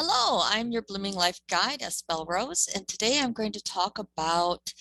Hello, I'm your Blooming Life Guide, Esbel Rose, and today I'm going to talk about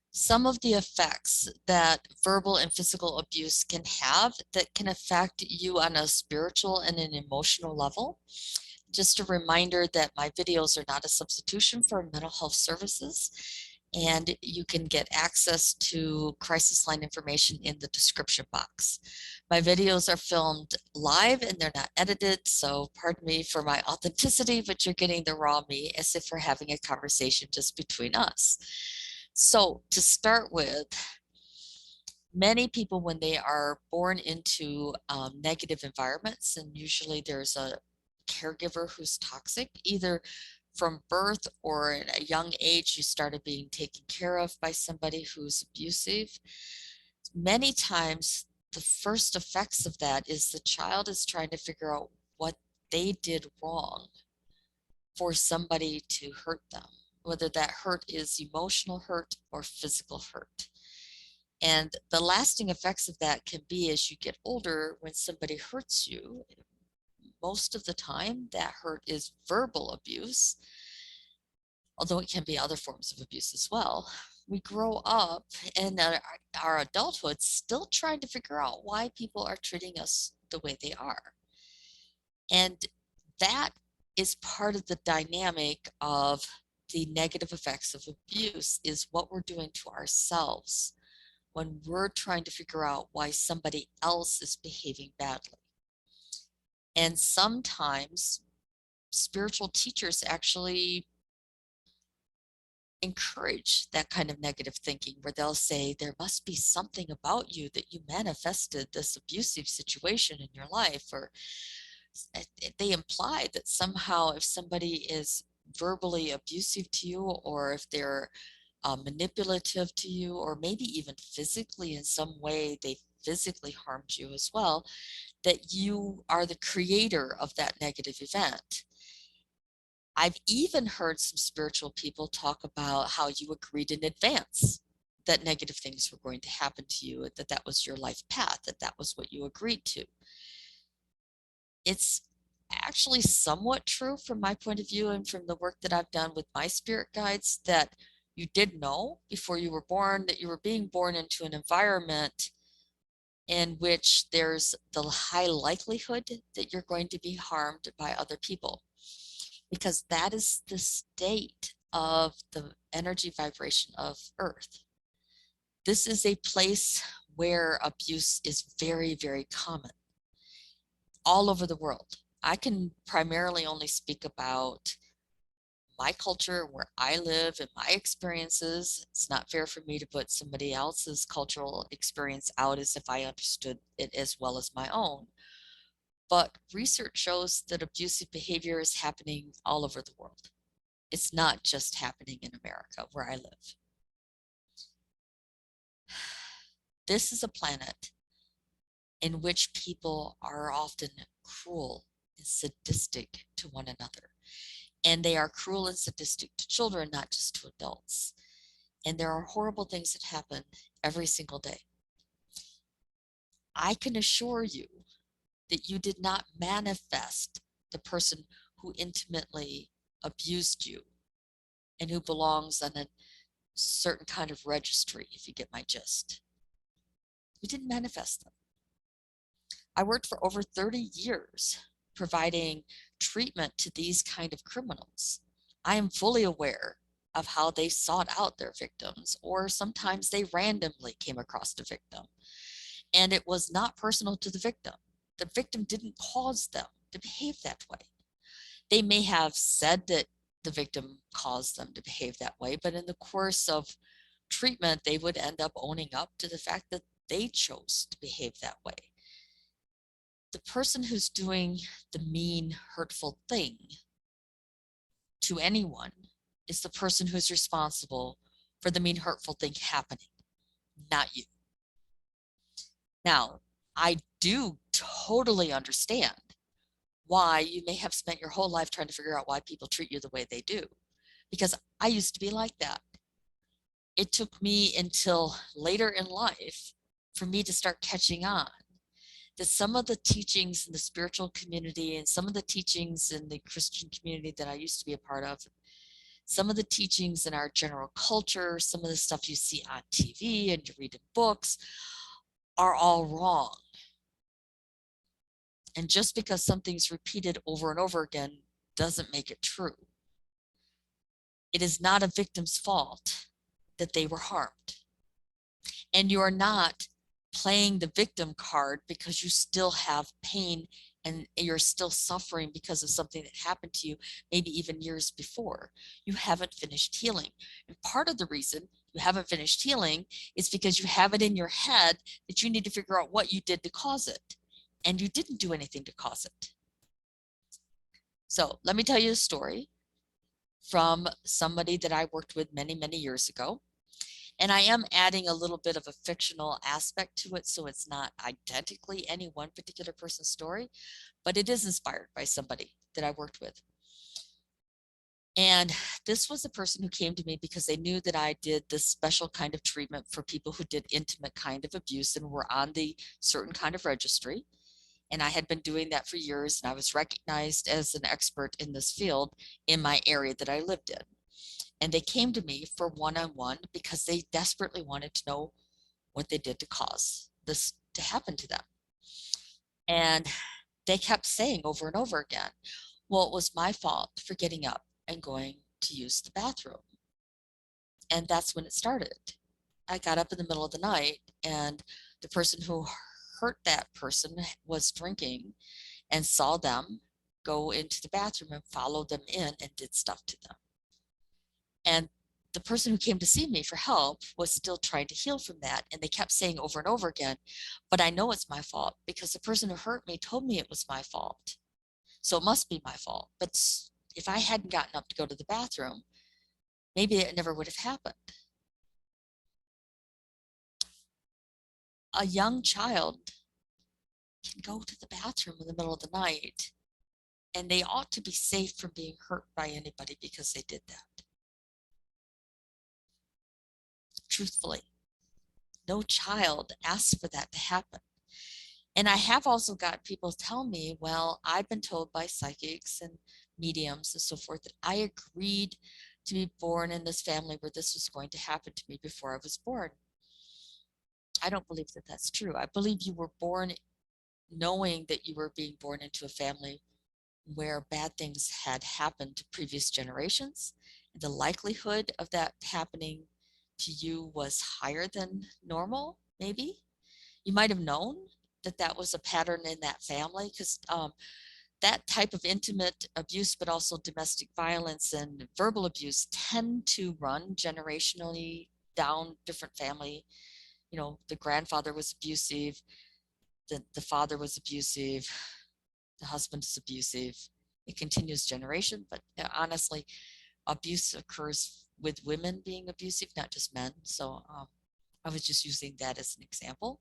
some of the effects that verbal and physical abuse can have that can affect you on a spiritual and an emotional level. Just a reminder that my videos are not a substitution for mental health services, and you can get access to crisis line information in the description box. My videos are filmed live and they're not edited, so pardon me for my authenticity, but you're getting the raw me as if we're having a conversation just between us. So to start with, many people, when they are born into negative environments, and usually there's a caregiver who's toxic, either from birth or at a young age, you started being taken care of by somebody who's abusive. Many times, the first effects of that is the child is trying to figure out what they did wrong for somebody to hurt them, whether that hurt is emotional hurt or physical hurt. And the lasting effects of that can be as you get older, when somebody hurts you, most of the time that hurt is verbal abuse, although it can be other forms of abuse as well. We grow up in our adulthood still trying to figure out why people are treating us the way they are. And that is part of the dynamic of the negative effects of abuse, is what we're doing to ourselves when we're trying to figure out why somebody else is behaving badly. And sometimes spiritual teachers actually encourage that kind of negative thinking, where they'll say there must be something about you that you manifested this abusive situation in your life, or they imply that somehow if somebody is verbally abusive to you, or if they're manipulative to you, or maybe even physically in some way they physically harmed you as well, that you are the creator of that negative event. I've even heard some spiritual people talk about how you agreed in advance that negative things were going to happen to you, that that was your life path, that that was what you agreed to. It's actually somewhat true from my point of view and from the work that I've done with my spirit guides, that you did know before you were born that you were being born into an environment in which there's the high likelihood that you're going to be harmed by other people, because that is the state of the energy vibration of Earth. This is a place where abuse is very, very common all over the world. I can primarily only speak about my culture, where I live, and my experiences. It's not fair for me to put somebody else's cultural experience out as if I understood it as well as my own. But research shows that abusive behavior is happening all over the world. It's not just happening in America, where I live. This is a planet in which people are often cruel and sadistic to one another. And they are cruel and sadistic to children, not just to adults. And there are horrible things that happen every single day. I can assure you that you did not manifest the person who intimately abused you and who belongs on a certain kind of registry, if you get my gist. You didn't manifest them. I worked for over 30 years providing treatment to these kind of criminals. I am fully aware of how they sought out their victims, or sometimes they randomly came across the victim. And it was not personal to the victim. The victim didn't cause them to behave that way. They may have said that the victim caused them to behave that way, but in the course of treatment, they would end up owning up to the fact that they chose to behave that way. The person who's doing the mean, hurtful thing to anyone is the person who's responsible for the mean, hurtful thing happening, not you. Now, I do totally understand why you may have spent your whole life trying to figure out why people treat you the way they do, because I used to be like that. It took me until later in life for me to start catching on that some of the teachings in the spiritual community and some of the teachings in the Christian community that I used to be a part of, some of the teachings in our general culture, some of the stuff you see on TV and you read in books are all wrong. And just because something's repeated over and over again doesn't make it true. It is not a victim's fault that they were harmed. And you are not playing the victim card because you still have pain and you're still suffering because of something that happened to you, maybe even years before. You haven't finished healing. And part of the reason you haven't finished healing is because you have it in your head that you need to figure out what you did to cause it. And you didn't do anything to cause it. So let me tell you a story from somebody that I worked with many, many years ago. And I am adding a little bit of a fictional aspect to it, so it's not identically any one particular person's story, but it is inspired by somebody that I worked with. And this was a person who came to me because they knew that I did this special kind of treatment for people who did intimate kind of abuse and were on the certain kind of registry. And I had been doing that for years, and I was recognized as an expert in this field in my area that I lived in. And they came to me for one-on-one because they desperately wanted to know what they did to cause this to happen to them. And they kept saying over and over again, well, it was my fault for getting up and going to use the bathroom. And that's when it started. I got up in the middle of the night, and the person who hurt that person was drinking and saw them go into the bathroom and followed them in and did stuff to them. And the person who came to see me for help was still trying to heal from that. And they kept saying over and over again, but I know it's my fault because the person who hurt me told me it was my fault. So it must be my fault. But if I hadn't gotten up to go to the bathroom, maybe it never would have happened. A young child can go to the bathroom in the middle of the night, and they ought to be safe from being hurt by anybody because they did that. Truthfully, no child asked for that to happen. And I have also got people tell me, well, I've been told by psychics and mediums and so forth that I agreed to be born in this family where this was going to happen to me before I was born. I don't believe that that's true. I believe you were born knowing that you were being born into a family where bad things had happened to previous generations. The likelihood of that happening to you was higher than normal, maybe. You might have known that that was a pattern in that family because that type of intimate abuse, but also domestic violence and verbal abuse tend to run generationally down different family. You know, the grandfather was abusive, the father was abusive, the husband is abusive. It continues generation, but honestly, abuse occurs with women being abusive, not just men. So I was just using that as an example.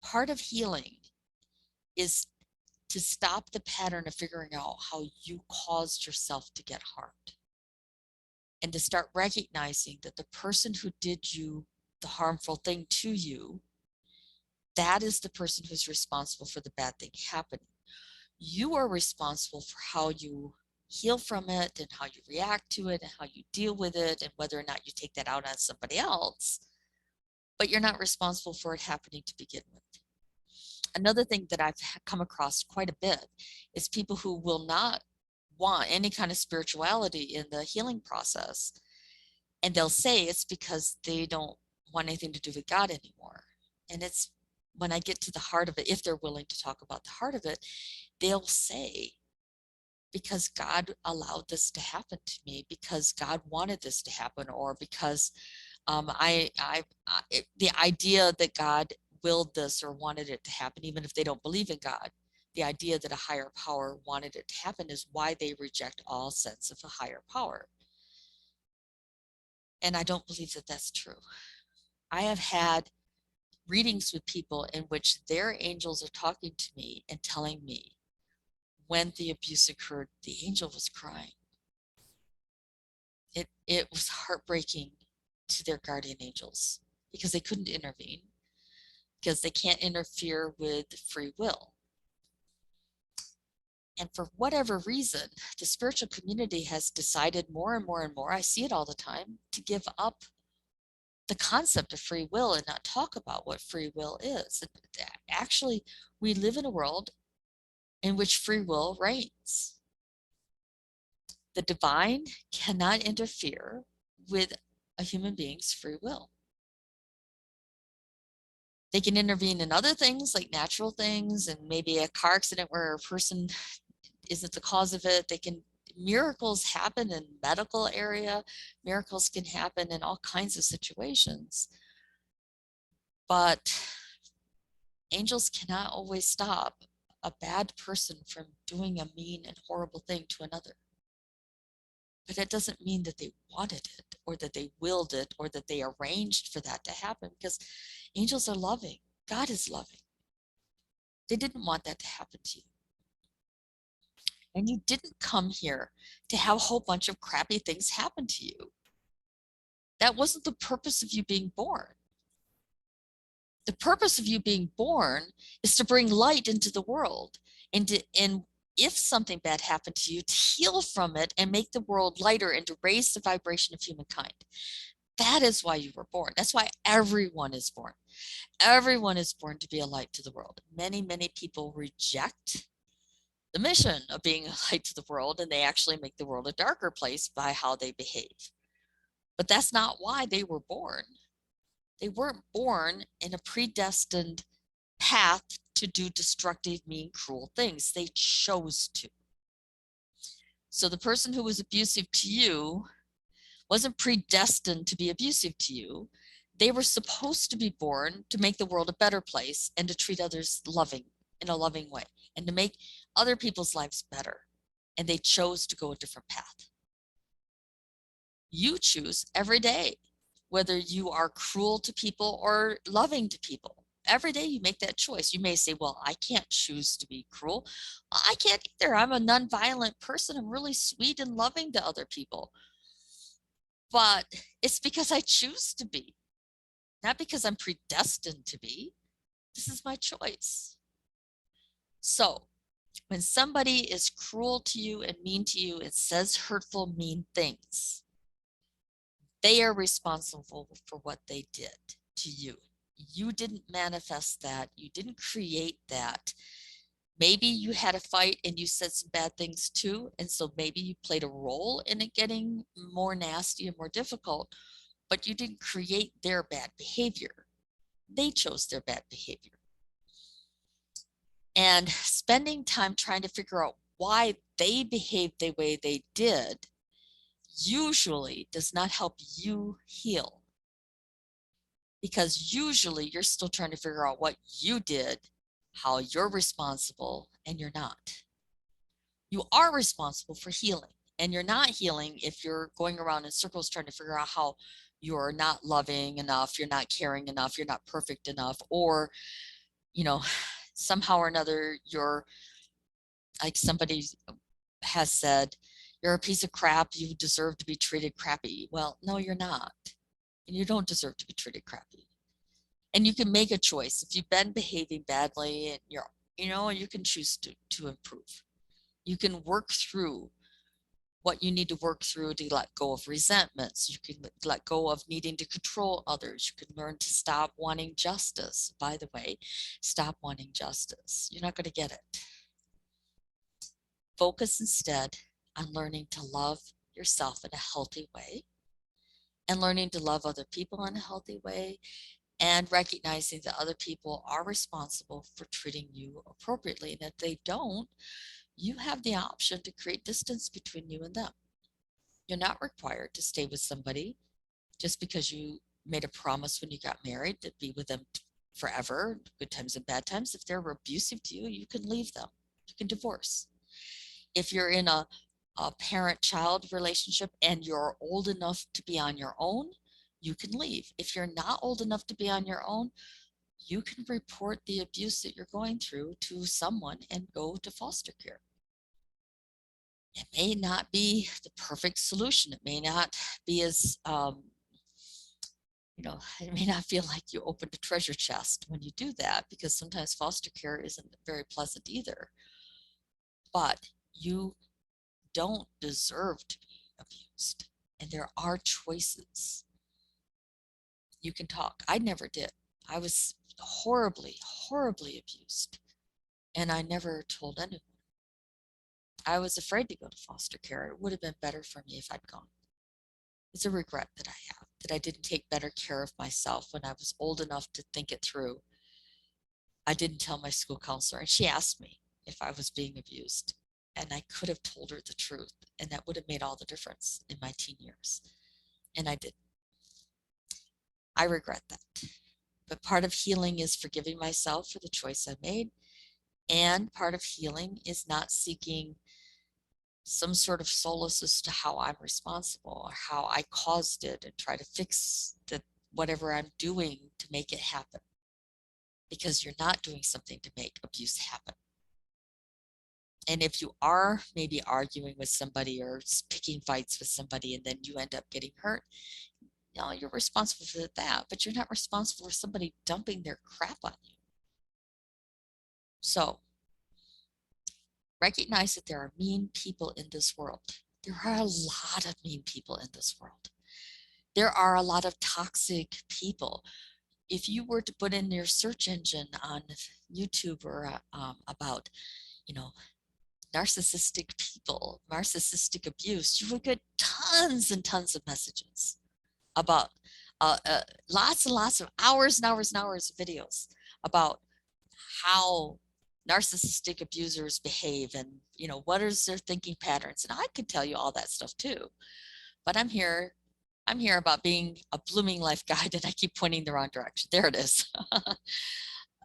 Part of healing is to stop the pattern of figuring out how you caused yourself to get harmed and to start recognizing that the person who did you the harmful thing to you, that is the person who's responsible for the bad thing happening. You are responsible for how you heal from it and how you react to it and how you deal with it and whether or not you take that out on somebody else, but you're not responsible for it happening to begin with. Another thing that I've come across quite a bit is people who will not want any kind of spirituality in the healing process. And they'll say it's because they don't want anything to do with God anymore. And it's when I get to the heart of it, if they're willing to talk about the heart of it, they'll say, because God allowed this to happen to me, because God wanted this to happen, or because the idea that God willed this or wanted it to happen, even if they don't believe in God, the idea that a higher power wanted it to happen is why they reject all sense of a higher power. And I don't believe that that's true. I have had readings with people in which their angels are talking to me and telling me when the abuse occurred, the angel was crying. It was heartbreaking to their guardian angels because they couldn't intervene. because they can't interfere with free will. And for whatever reason, the spiritual community has decided more and more and more, I see it all the time, to give up the concept of free will and not talk about what free will is. Actually, we live in a world in which free will reigns. The divine cannot interfere with a human being's free will. They can intervene in other things like natural things and maybe a car accident where a person isn't the cause of it. Miracles happen in medical area. Miracles can happen in all kinds of situations. But angels cannot always stop a bad person from doing a mean and horrible thing to another. But that doesn't mean that they wanted it or that they willed it or that they arranged for that to happen, because angels are loving. God is loving. They didn't want that to happen to you. And you didn't come here to have a whole bunch of crappy things happen to you. That wasn't the purpose of you being born. The purpose of you being born is to bring light into the world, and if something bad happened to you, to heal from it and make the world lighter and to raise the vibration of humankind. That is why you were born. That's why everyone is born. Everyone is born to be a light to the world. Many, many people reject the mission of being a light to the world, and they actually make the world a darker place by how they behave. But that's not why they were born. They weren't born in a predestined path to do destructive, mean, cruel things. They chose to. So the person who was abusive to you wasn't predestined to be abusive to you. They were supposed to be born to make the world a better place and to treat others in a loving way and to make other people's lives better. And they chose to go a different path. You choose every day whether you are cruel to people or loving to people. Every day you make that choice. You may say, well, I can't choose to be cruel. I can't either. I'm a nonviolent person. I'm really sweet and loving to other people. But it's because I choose to be, not because I'm predestined to be. This is my choice. So when somebody is cruel to you and mean to you, it says hurtful, mean things. They are responsible for what they did to you. You didn't manifest that. You didn't create that. Maybe you had a fight and you said some bad things too. And so maybe you played a role in it getting more nasty and more difficult, but you didn't create their bad behavior. They chose their bad behavior. And spending time trying to figure out why they behaved the way they did usually does not help you heal. Because usually you're still trying to figure out what you did, how you're responsible, and you're not. You are responsible for healing, and you're not healing if you're going around in circles trying to figure out how you're not loving enough, you're not caring enough, you're not perfect enough, or, somehow or another, you're like somebody has said, you're a piece of crap, you deserve to be treated crappy. Well, no, you're not. And you don't deserve to be treated crappy. And you can make a choice. If you've been behaving badly and you can choose to improve. You can work through what you need to work through to let go of resentments. You can let go of needing to control others. You can learn to stop wanting justice. By the way, stop wanting justice. You're not going to get it. Focus instead on learning to love yourself in a healthy way and learning to love other people in a healthy way, and recognizing that other people are responsible for treating you appropriately. And if they don't, you have the option to create distance between you and them. You're not required to stay with somebody just because you made a promise when you got married to be with them forever, good times and bad times. If they're abusive to you, you can leave them. You can divorce. If you're in a parent-child relationship and you're old enough to be on your own, you can leave. If you're not old enough to be on your own, you can report the abuse that you're going through to someone and go to foster care. It may not be the perfect solution. It may not be as it may not feel like you opened a treasure chest when you do that, because sometimes foster care isn't very pleasant either. But you don't deserve to be abused. And there are choices. You can talk. I never did. I was horribly, horribly abused. And I never told anyone. I was afraid to go to foster care. It would have been better for me if I'd gone. It's a regret that I have, that I didn't take better care of myself when I was old enough to think it through. I didn't tell my school counselor, and she asked me if I was being abused. And I could have told her the truth, and that would have made all the difference in my teen years. And I didn't. I regret that. But part of healing is forgiving myself for the choice I made. And part of healing is not seeking some sort of solace as to how I'm responsible or how I caused it and try to fix whatever I'm doing to make it happen. Because you're not doing something to make abuse happen. And if you are maybe arguing with somebody or picking fights with somebody and then you end up getting hurt, you're responsible for that, but you're not responsible for somebody dumping their crap on you. So recognize that there are mean people in this world. There are a lot of mean people in this world. There are a lot of toxic people. If you were to put in your search engine on YouTube or about, narcissistic people, narcissistic abuse, you would get tons and tons of messages about lots and lots of hours and hours and hours of videos about how narcissistic abusers behave and what is their thinking patterns. And I could tell you all that stuff too, but I'm here about being a blooming life guide, and I keep pointing the wrong direction. There it is.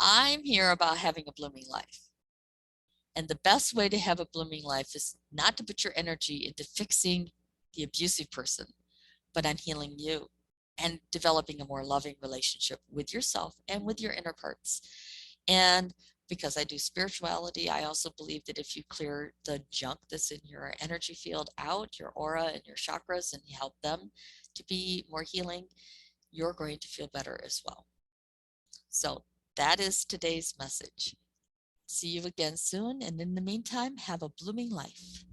I'm here about having a blooming life. And the best way to have a blooming life is not to put your energy into fixing the abusive person, but on healing you and developing a more loving relationship with yourself and with your inner parts. And because I do spirituality, I also believe that if you clear the junk that's in your energy field out, your aura and your chakras, and help them to be more healing, you're going to feel better as well. So that is today's message. See you again soon. And in the meantime, have a blooming life.